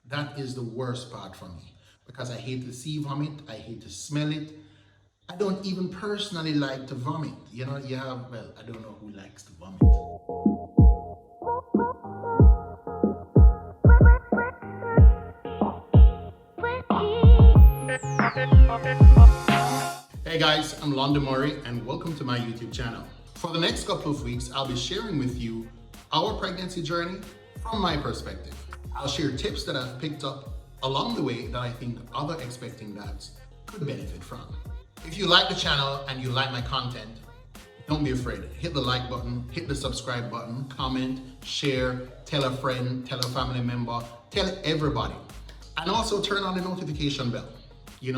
That is the worst part for me because I hate to see vomit. I hate to smell it. I don't even personally like to vomit. You know, I don't know who likes to vomit. Hey guys, I'm Londa Murray and welcome to my YouTube channel. For the next couple of weeks, I'll be sharing with you our pregnancy journey from my perspective. I'll share tips that I've picked up along the way that I think other expecting dads could benefit from. If you like the channel and you like my content, don't be afraid. Hit the like button, hit the subscribe button, comment, share, tell a friend, tell a family member, tell everybody. And also turn on the notification bell,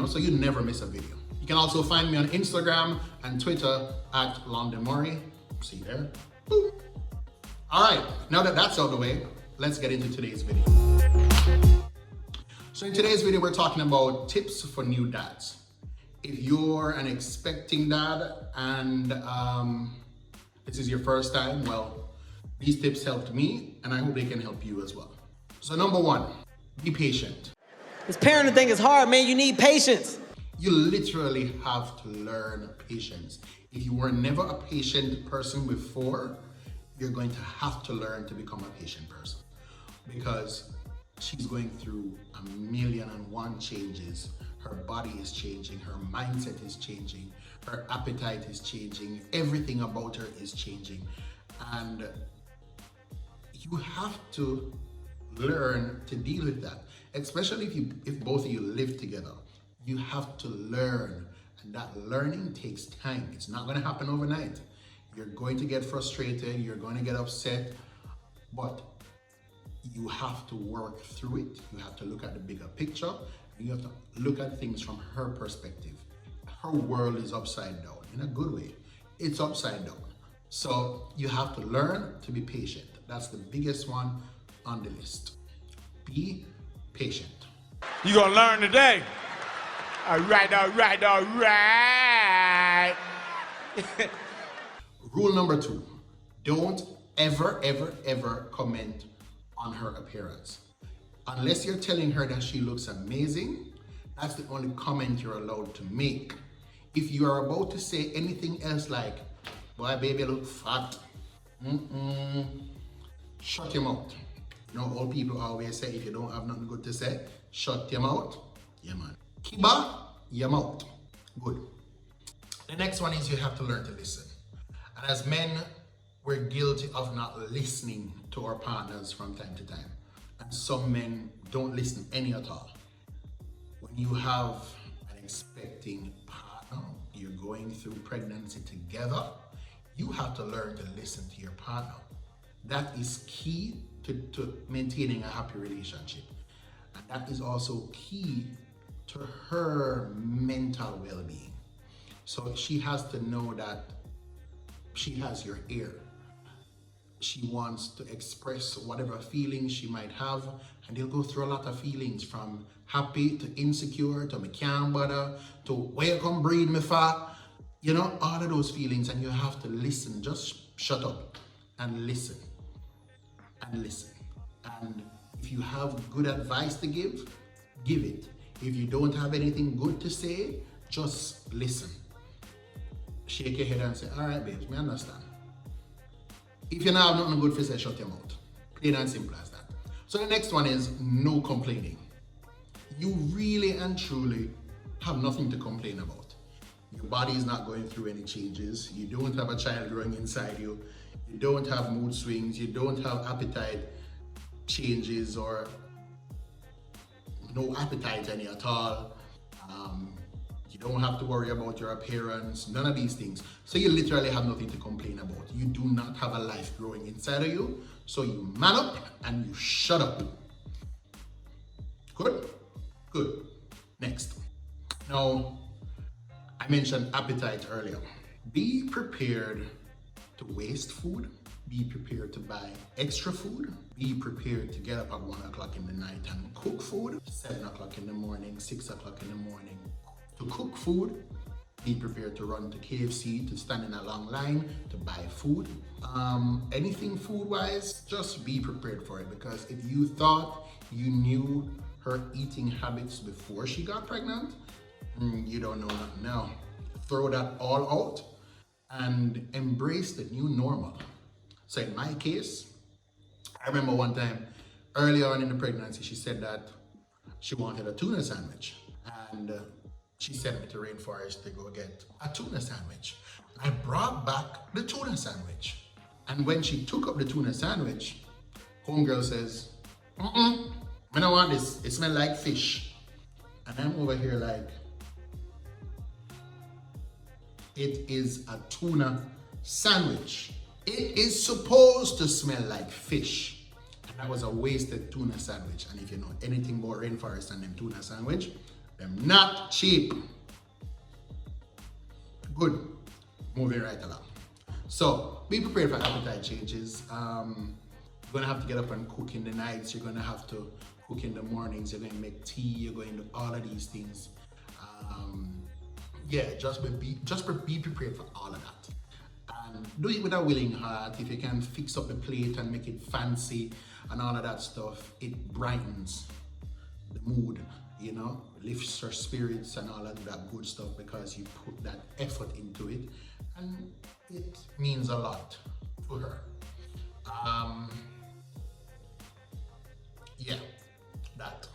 so you never miss a video. You can also find me on Instagram and Twitter at Londa Murray. See you there. Boom. All right, now that that's out of the way, let's get into today's video. So in today's video, we're talking about tips for new dads. If you're an expecting dad and this is your first time, well, these tips helped me and I hope they can help you as well. So number one, be patient. This parenting thing is hard, man. You need patience. You literally have to learn patience. If you were never a patient person before, you're going to have to learn to become a patient person because she's going through 1,000,001 changes. Her body is changing, her mindset is changing, her appetite is changing, everything about her is changing. And you have to learn to deal with that, especially if both of you live together. You have to learn, and that learning takes time. It's not going to happen overnight. You're going to get frustrated, you're going to get upset, but you have to work through it. You have to look at the bigger picture. You have to look at things from her perspective. Her world is upside down in a good way. It's upside down. So you have to learn to be patient. That's the biggest one on the list. Be patient. You're gonna learn today. All right, all right, all right. Rule number 2, don't ever comment on her appearance. Unless you're telling her that she looks amazing, that's the only comment you're allowed to make. If you are about to say anything else like, boy, baby, look fat, shut your mouth. Old people always say, if you don't have nothing good to say, shut your mouth. Yeah, man. Kiba, your mouth. Good. The next one is you have to learn to listen. And as men, we're guilty of not listening to our partners from time to time. And some men don't listen any at all. When you have an expecting partner, you're going through pregnancy together, you have to learn to listen to your partner. That is key to maintaining a happy relationship. And that is also key to her mental well-being. So she has to know that she has your ear. She wants to express whatever feelings she might have, and they'll go through a lot of feelings from happy to insecure to me can't bother to where you come breed me for, all of those feelings, and you have to listen. Just shut up and listen and listen. And if you have good advice to give it. If you don't have anything good to say, just listen. Shake your head and say, all right, babes, me understand. If you don't have nothing good to say, shut your mouth. Plain and simple as that. So the next one is no complaining. You really and truly have nothing to complain about. Your body is not going through any changes. You don't have a child growing inside you. You don't have mood swings. You don't have appetite changes or no appetite any at all. You don't have to worry about your appearance, none of these things. So you literally have nothing to complain about. You do not have a life growing inside of you. So you man up and you shut up. Good? Good. Next. Now, I mentioned appetite earlier. Be prepared to waste food. Be prepared to buy extra food. Be prepared to get up at 1 o'clock in the night and cook food. 7 o'clock in the morning, 6 o'clock in the morning to cook food. Be prepared to run to KFC, to stand in a long line, to buy food. Anything food-wise, just be prepared for it, because if you thought you knew her eating habits before she got pregnant, you don't know nothing now. Throw that all out and embrace the new normal. So in my case, I remember one time early on in the pregnancy, she said that she wanted a tuna sandwich, and she sent me to Rainforest to go get a tuna sandwich. I brought back the tuna sandwich. And when she took up the tuna sandwich, homegirl says, I don't want this. It smells like fish. And I'm over here like, it is a tuna sandwich. It is supposed to smell like fish. And that was a wasted tuna sandwich. And if you know anything about Rainforest and them tuna sandwich, they're not cheap. Good. Moving right along. So be prepared for appetite changes. You're gonna have to get up and cook in the nights. You're gonna have to cook in the mornings. You're going to make tea. You're going to do all of these things. Yeah, just be prepared for all of that. And do it with a willing heart. If you can fix up the plate and make it fancy and all of that stuff, it brightens the mood, you know, lifts her spirits and all of that good stuff, because you put that effort into it, and it means a lot to her. Yeah, that.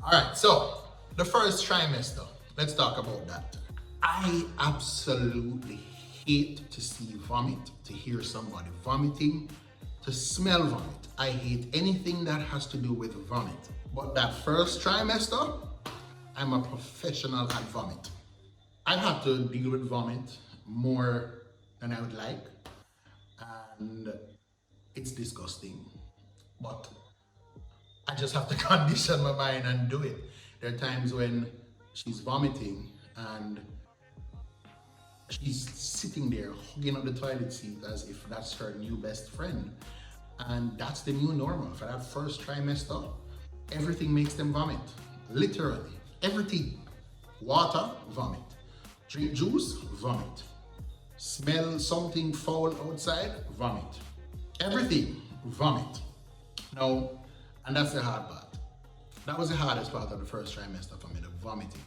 All right, so the first trimester, let's talk about that. I absolutely hate to see vomit, to hear somebody vomiting, to smell vomit. I hate anything that has to do with vomit. But that first trimester, I'm a professional at vomit. I've had to deal with vomit more than I would like, and it's disgusting. But I just have to condition my mind and do it. There are times when she's vomiting and she's sitting there hugging up the toilet seat as if that's her new best friend. And that's the new normal. For that first trimester, everything makes them vomit. Literally, everything. Water, vomit. Drink juice, vomit. Smell something foul outside, vomit. Everything, vomit. Now, and that's the hard part. That was the hardest part of the first trimester for me, the vomiting.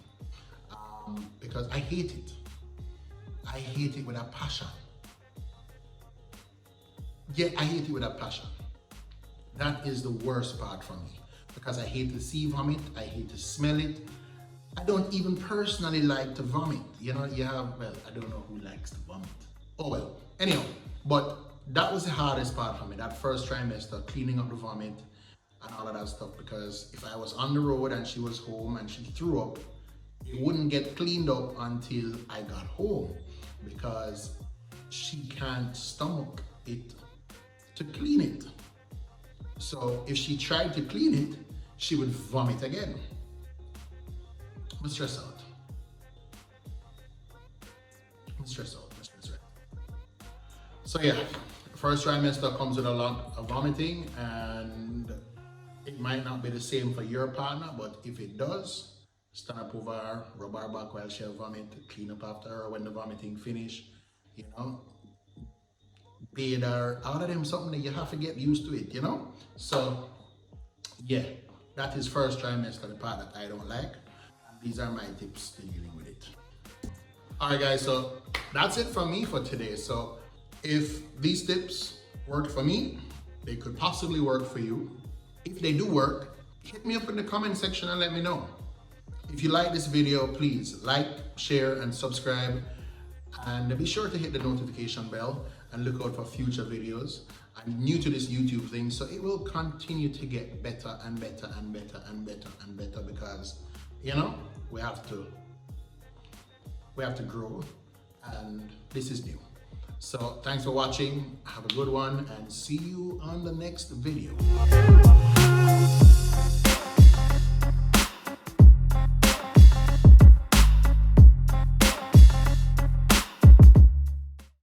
Because I hate it. I hate it with a passion. Yeah, I hate it with a passion. That is the worst part for me, because I hate to see vomit, I hate to smell it. I don't even personally like to vomit. You know, well, I don't know who likes to vomit. Oh well, anyhow, but that was the hardest part for me, that first trimester, cleaning up the vomit and all of that stuff, because if I was on the road and she was home and she threw up, it wouldn't get cleaned up until I got home, because she can't stomach it to clean it. So if she tried to clean it, she would vomit again. I'm stressed out. I'm stressed out. So yeah, first trimester comes with a lot of vomiting, and it might not be the same for your partner, but if it does, stand up over her, rub her back while she vomit, clean up after her when the vomiting finish, you know, bathe her. All of them something that you have to get used to it, you know? So yeah, that is first trimester, the part that I don't like. And these are my tips to dealing with it. All right guys, so that's it from me for today. So if these tips worked for me, they could possibly work for you. If they do work, hit me up in the comment section and let me know. If you like this video, please like, share, and subscribe. And be sure to hit the notification bell and look out for future videos. I'm new to this YouTube thing, so it will continue to get better and better and better and better and better, because, you know, we have to grow, and this is new. So thanks for watching. Have a good one, and see you on the next video.